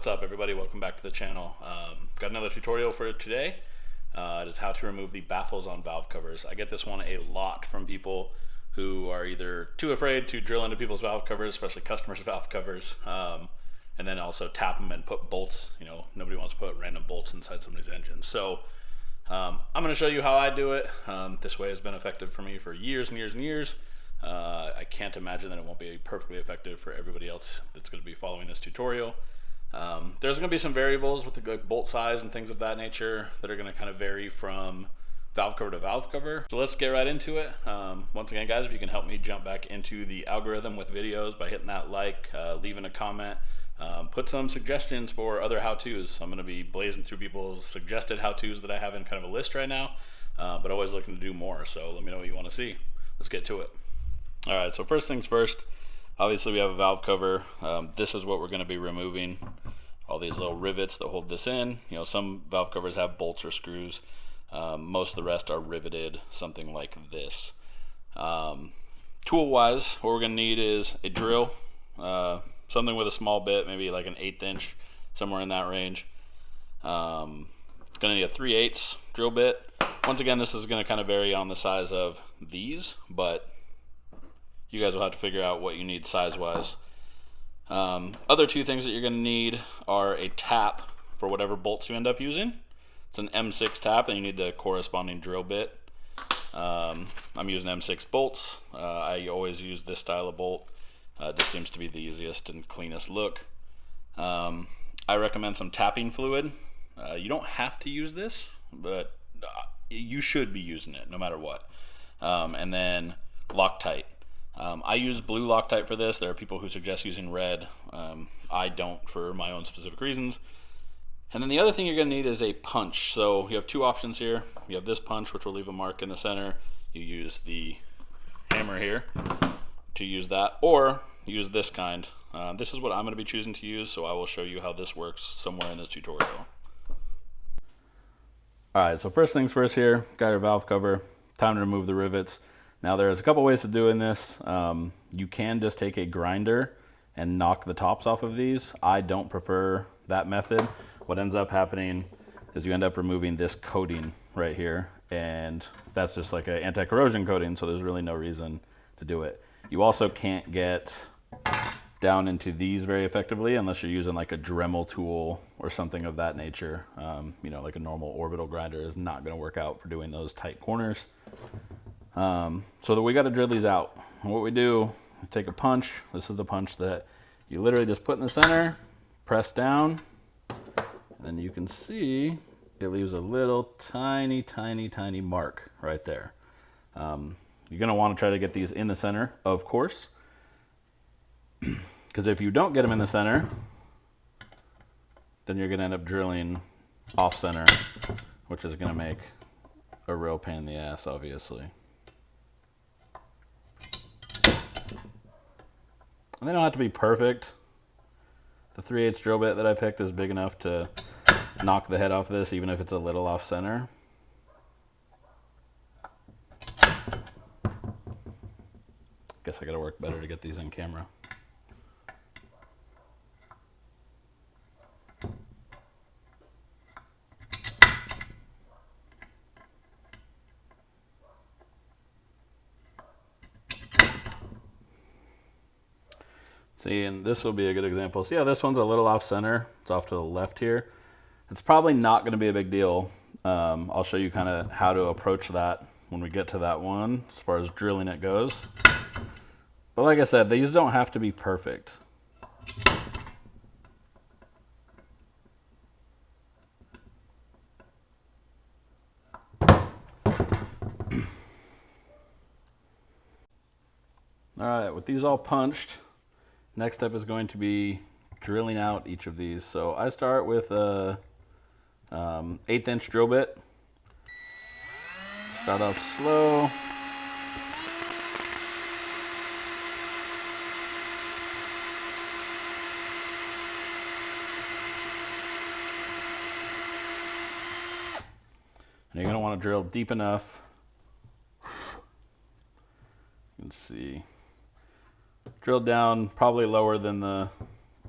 What's up, everybody? Welcome back to the channel. Got another tutorial for today. It is how to remove the baffles on valve covers. I get this one a lot from people who are either too afraid to drill into people's valve covers, especially customers' valve covers, and then also tap them and put bolts. You know, nobody wants to put random bolts inside somebody's engine. So I'm going to show you how I do it. This way has been effective for me for years and years and years. I can't imagine that it won't be perfectly effective for everybody else that's going to be following this tutorial. There's going to be some variables with the bolt size and things of that nature that are going to kind of vary from valve cover to valve cover. So let's get right into it. Once again, guys, if you can help me jump back into the algorithm with videos by hitting that like, leaving a comment, put some suggestions for other how-tos. I'm going to be blazing through people's suggested how-tos that I have in kind of a list right now, but always looking to do more. So let me know what you want to see. Let's get to it. All right, so first things first, obviously we have a valve cover. This is what we're going to be removing. All these little rivets that hold this in. You know, some valve covers have bolts or screws. Most of the rest are riveted, something like this. Tool wise, what we're going to need is a drill, something with a small bit, maybe like an 1/8 inch, somewhere in that range. Going to need a 3/8 drill bit. Once again, this is going to kind of vary on the size of these, but you guys will have to figure out what you need size wise. Other two things that you're going to need are a tap for whatever bolts you end up using. It's an M6 tap, and you need the corresponding drill bit. I'm using M6 bolts. I always use this style of bolt. This seems to be the easiest and cleanest look. I recommend some tapping fluid. You don't have to use this, but you should be using it no matter what. And then Loctite. I use blue Loctite for this. There are people who suggest using red. I don't, for my own specific reasons. And then the other thing you're going to need is a punch. So you have two options here. You have this punch, which will leave a mark in the center. You use the hammer here to use that, or use this kind. This is what I'm going to be choosing to use, so I will show you how this works somewhere in this tutorial. Alright, so first things first here, got your valve cover. Time to remove the rivets. Now there's a couple ways of doing this. You can just take a grinder and knock the tops off of these. I don't prefer that method. What ends up happening is you end up removing this coating right here, and that's just like an anti-corrosion coating, so there's really no reason to do it. You also can't get down into these very effectively unless you're using like a Dremel tool or something of that nature. You know, like a normal orbital grinder is not going to work out for doing those tight corners. So that we got to drill these out. And what we do, we take a punch. This is the punch that you literally just put in the center, press down, and then you can see it leaves a little tiny mark right there. You're going to want to try to get these in the center, of course, because if you don't get them in the center, then you're going to end up drilling off center, which is going to make a real pain in the ass, obviously. And they don't have to be perfect. The 3/8 drill bit that I picked is big enough to knock the head off this, even if it's a little off center. Guess I gotta work better to get these in camera. See, and this will be a good example. See how this one's a little off center? It's off to the left here. It's probably not going to be a big deal. I'll show you kind of how to approach that when we get to that one, as far as drilling it goes. But like I said, these don't have to be perfect. Alright, with these all punched, next step is going to be drilling out each of these. So I start with a 1/8 inch drill bit. Start off slow. And you're going to want to drill deep enough. You can see. Drill down probably lower than the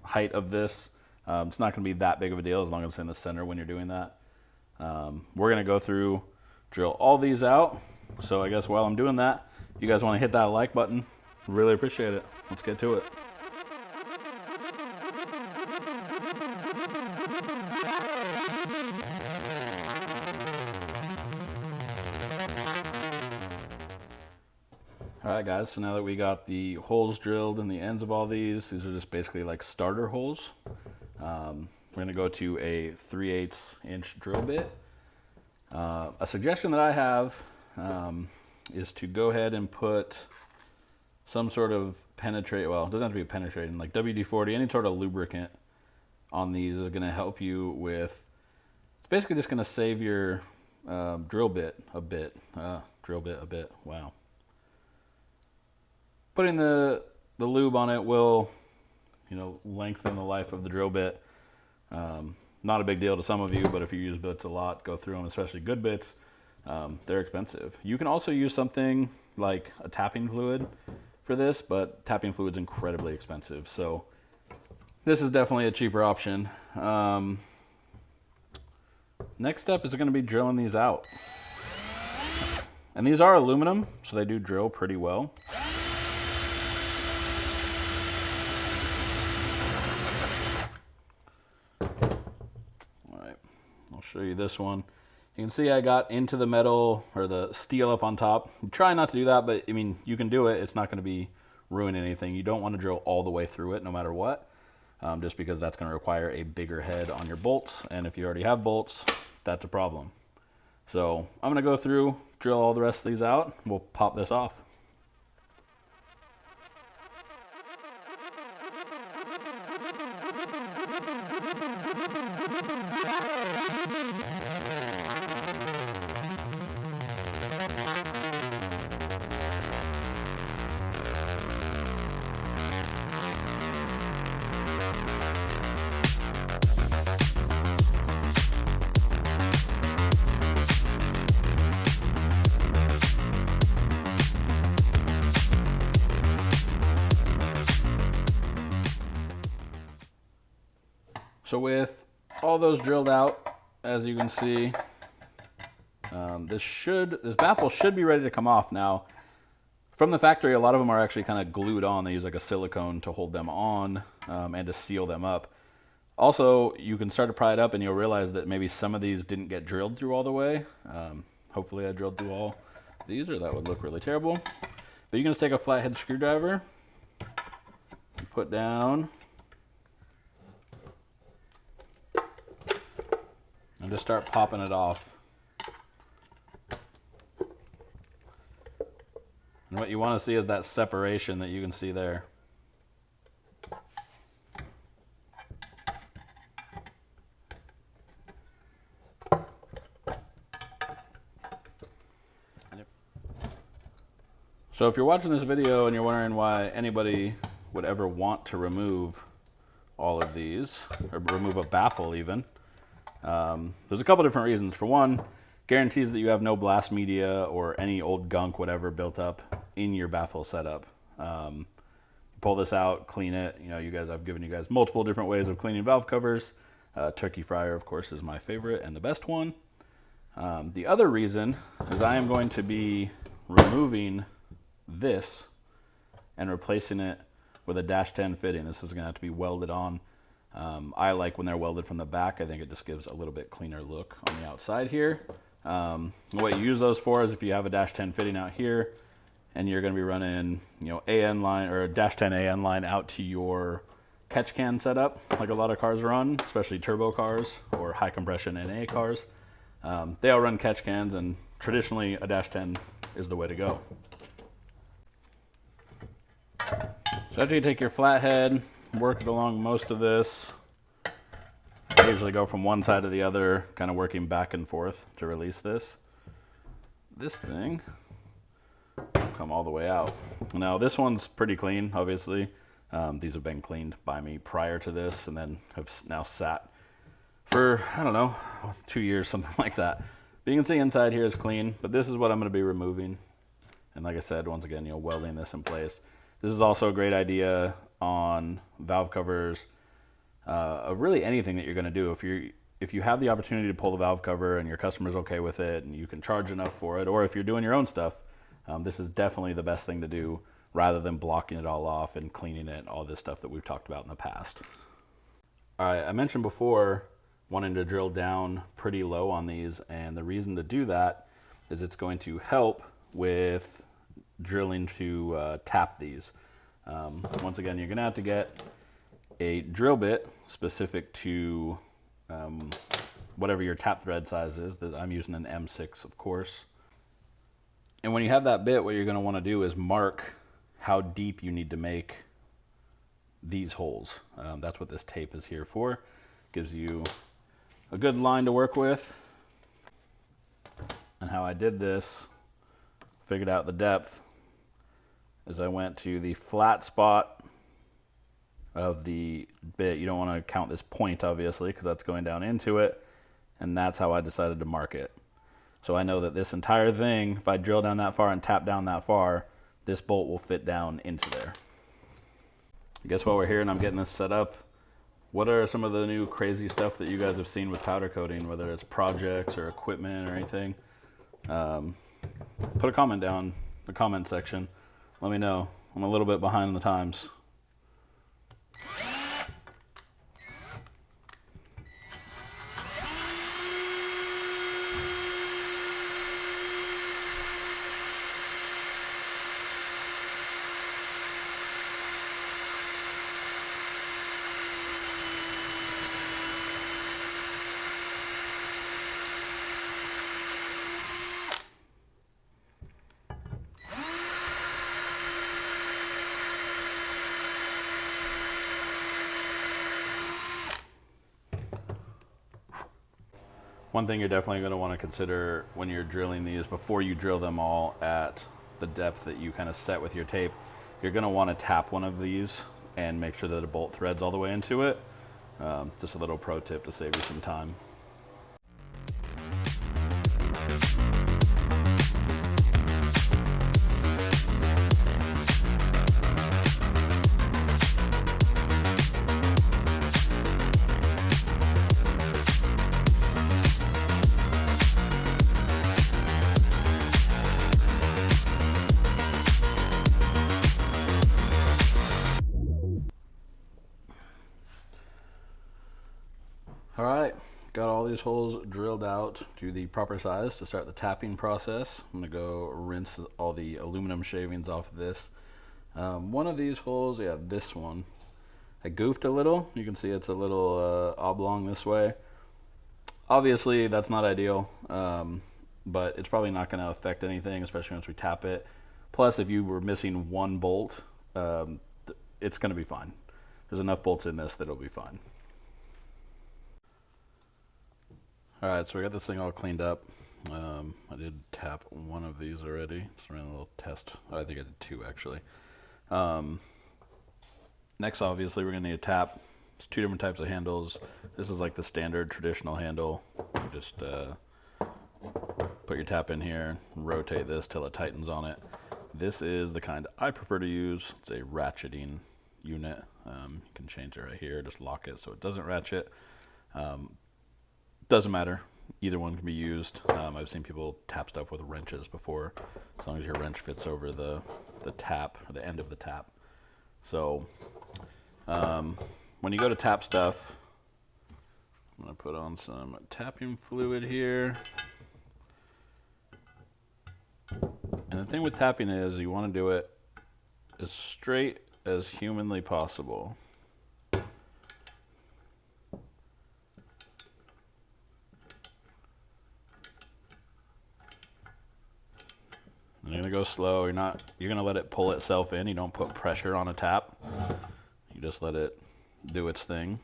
height of this. It's not going to be that big of a deal as long as it's in the center when you're doing that. We're going to go through, drill all these out. So I guess while I'm doing that, if you guys want to hit that like button, really appreciate it. Let's get to it. Alright guys, so now that we got the holes drilled in the ends of all these are just basically like starter holes. We're going to go to a 3/8 inch drill bit. A suggestion that I have is to go ahead and put some sort of well, it doesn't have to be penetrating, like WD-40, any sort of lubricant on these is going to help you with, it's basically just going to save your drill bit a bit, wow. Putting the lube on it will, lengthen the life of the drill bit. Not a big deal to some of you, but if you use bits a lot, go through them, especially good bits, they're expensive. You can also use something like a tapping fluid for this, but tapping fluid is incredibly expensive. So this is definitely a cheaper option. Next step is going to be drilling these out. And these are aluminum, so they do drill pretty well. I'll show you this one. You can see I got into the metal or the steel up on top. Try not to do that, but I mean, you can do it. It's not going to be ruining anything. You don't want to drill all the way through it no matter what, just because that's going to require a bigger head on your bolts. And if you already have bolts, that's a problem. So I'm going to go through, drill all the rest of these out. We'll pop this off. So with all those drilled out, as you can see, this baffle should be ready to come off. Now, from the factory, a lot of them are actually kind of glued on. They use like a silicone to hold them on and to seal them up. Also, you can start to pry it up and you'll realize that maybe some of these didn't get drilled through all the way. Hopefully I drilled through all these, or that would look really terrible. But you can just take a flathead screwdriver and put down and just start popping it off. And what you want to see is that separation that you can see there. So if you're watching this video and you're wondering why anybody would ever want to remove all of these, or remove a baffle even, there's a couple different reasons. For one, guarantees that you have no blast media or any old gunk, whatever, built up in your baffle setup. Pull this out, clean it. I've given you guys multiple different ways of cleaning valve covers. Turkey fryer, of course, is my favorite and the best one. The other reason is I am going to be removing this and replacing it with a -10 fitting. This is going to have to be welded on. I like when they're welded from the back. I think it just gives a little bit cleaner look on the outside here. What you use those for is if you have a -10 fitting out here and you're going to be running, AN line or a -10 AN line out to your catch can setup, like a lot of cars run, especially turbo cars or high compression NA cars. They all run catch cans, and traditionally a -10 is the way to go. So after you take your flathead, work it along most of this. I usually go from one side to the other, kind of working back and forth to release this. This thing will come all the way out. Now this one's pretty clean, obviously. These have been cleaned by me prior to this and then have now sat for, I don't know, 2 years, something like that. But you can see inside here is clean, but this is what I'm going to be removing. And like I said, once again, welding this in place. This is also a great idea on valve covers really anything that you're going to do. If you have the opportunity to pull the valve cover and your customer's okay with it and you can charge enough for it, or if you're doing your own stuff, this is definitely the best thing to do rather than blocking it all off and cleaning it, all this stuff that we've talked about in the past. All right, I mentioned before wanting to drill down pretty low on these, and the reason to do that is it's going to help with drilling to tap these. Once again, you're going to have to get a drill bit specific to whatever your tap thread size is. I'm using an M6, of course. And when you have that bit, what you're going to want to do is mark how deep you need to make these holes. That's what this tape is here for. Gives you a good line to work with. And how I did this, figured out the depth, is I went to the flat spot of the bit. You don't want to count this point, obviously, because that's going down into it. And that's how I decided to mark it. So I know that this entire thing, if I drill down that far and tap down that far, this bolt will fit down into there. I guess while we're here and I'm getting this set up, what are some of the new crazy stuff that you guys have seen with powder coating, whether it's projects or equipment or anything? Put a comment down in the comment section. Let me know. I'm a little bit behind the times. One thing you're definitely going to want to consider when you're drilling these, before you drill them all at the depth that you kind of set with your tape, you're going to want to tap one of these and make sure that a bolt threads all the way into it. Just a little pro tip to save you some time. All right, got all these holes drilled out to the proper size to start the tapping process. I'm gonna go rinse all the aluminum shavings off of this. One of these holes, yeah, this one, I goofed a little. You can see it's a little oblong this way. Obviously, that's not ideal, but it's probably not gonna affect anything, especially once we tap it. Plus, if you were missing one bolt, it's gonna be fine. There's enough bolts in this that it'll be fine. All right, so we got this thing all cleaned up. I did tap one of these already. Just ran a little test. I think I did two, actually. Next, obviously, we're gonna need a tap. It's two different types of handles. This is like the standard traditional handle. You just put your tap in here, rotate this till it tightens on it. This is the kind I prefer to use. It's a ratcheting unit. You can change it right here, just lock it so it doesn't ratchet. Doesn't matter, either one can be used. I've seen people tap stuff with wrenches before, as long as your wrench fits over the tap, or the end of the tap. So when you go to tap stuff, I'm gonna put on some tapping fluid here. And the thing with tapping is you wanna do it as straight as humanly possible. You're gonna go slow. You're gonna let it pull itself in. You don't put pressure on a tap. You just let it do its thing.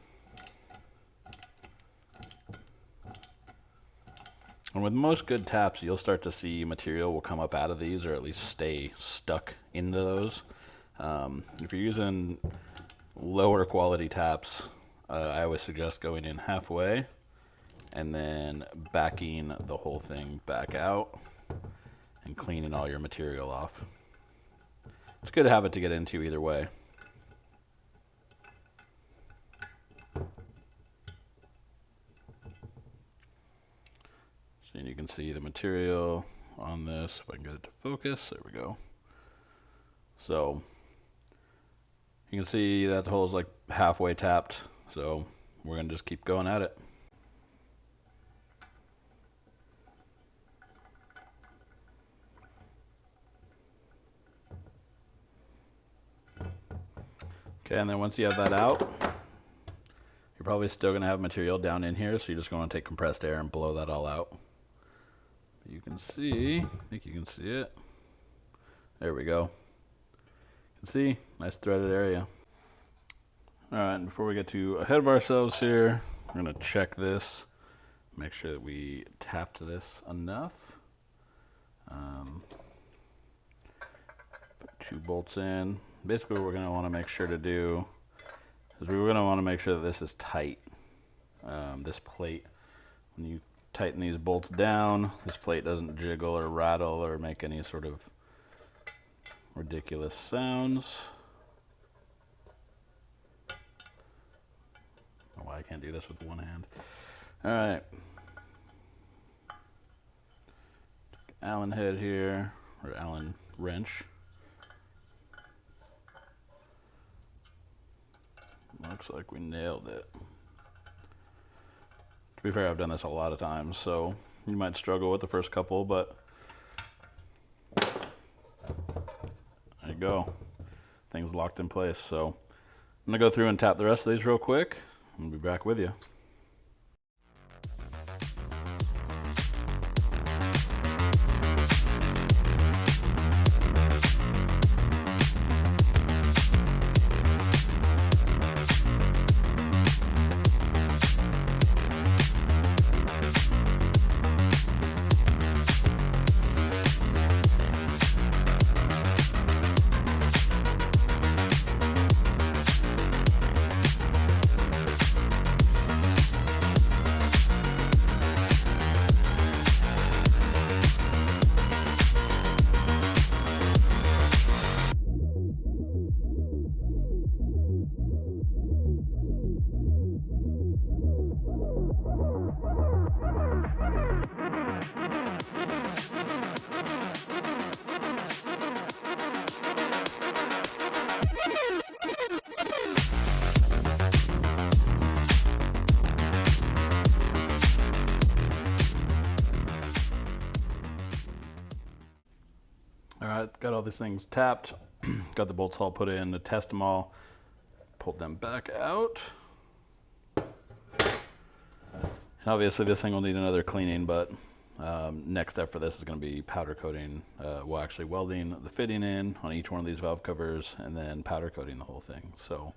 And with most good taps, you'll start to see material will come up out of these, or at least stay stuck into those. If you're using lower quality taps, I always suggest going in halfway and then backing the whole thing back out and cleaning all your material off. It's a good habit to get into either way. see the material on this. If I can get it to focus, there we go. So you can see that hole is like halfway tapped, so we're gonna just keep going at it. Okay, and then once you have that out, you're probably still going to have material down in here, so you're just going to take compressed air and blow that all out. You can see, I think you can see it. There we go. You can see, nice threaded area. Alright, and before we get too ahead of ourselves here, we're going to check this. Make sure that we tapped this enough. Put 2 bolts in. Basically what we're going to want to make sure to do is we're going to want to make sure that this is tight. This plate, when you tighten these bolts down, this plate doesn't jiggle or rattle or make any sort of ridiculous sounds. I don't know why I can't do this with one hand. Alright. Allen head here, or Allen wrench. Looks like we nailed it. To be fair, I've done this a lot of times, so you might struggle with the first couple, but there you go. Things locked in place. So I'm gonna go through and tap the rest of these real quick. I'll be back with you. Alright, got all these things tapped, got the bolts all put in to test them all, pulled them back out. And obviously this thing will need another cleaning, but next step for this is going to be powder coating, well actually welding the fitting in on each one of these valve covers and then powder coating the whole thing. So,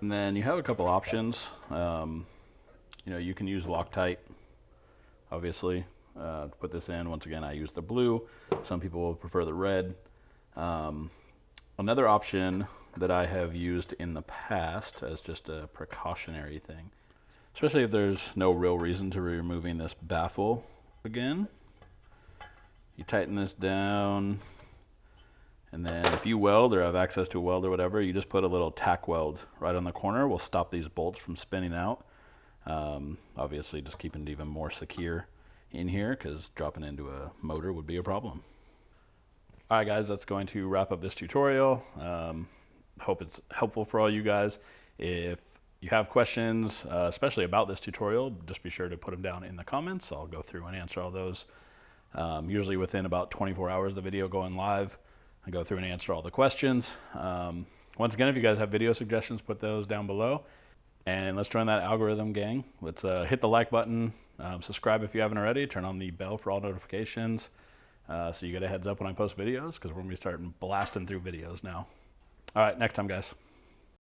and then you have a couple options. You know, you can use Loctite, obviously. To put this in, once again, I use the blue. Some people will prefer the red. Another option that I have used in the past as just a precautionary thing, especially if there's no real reason to be removing this baffle again, you tighten this down, and then if you weld or have access to a weld or whatever, you just put a little tack weld right on the corner. Will stop these bolts from spinning out. Obviously just keeping it even more secure in here, because dropping into a motor would be a problem. Alright guys, that's going to wrap up this tutorial. Hope it's helpful for all you guys. If you have questions, especially about this tutorial, just be sure to put them down in the comments. I'll go through and answer all those. Usually within about 24 hours of the video going live, I go through and answer all the questions. Once again, if you guys have video suggestions, put those down below. And let's join that algorithm gang. Let's hit the like button. Subscribe if you haven't already. Turn on the bell for all notifications so you get a heads up when I post videos, because we're going to be starting blasting through videos now. All right, next time, guys.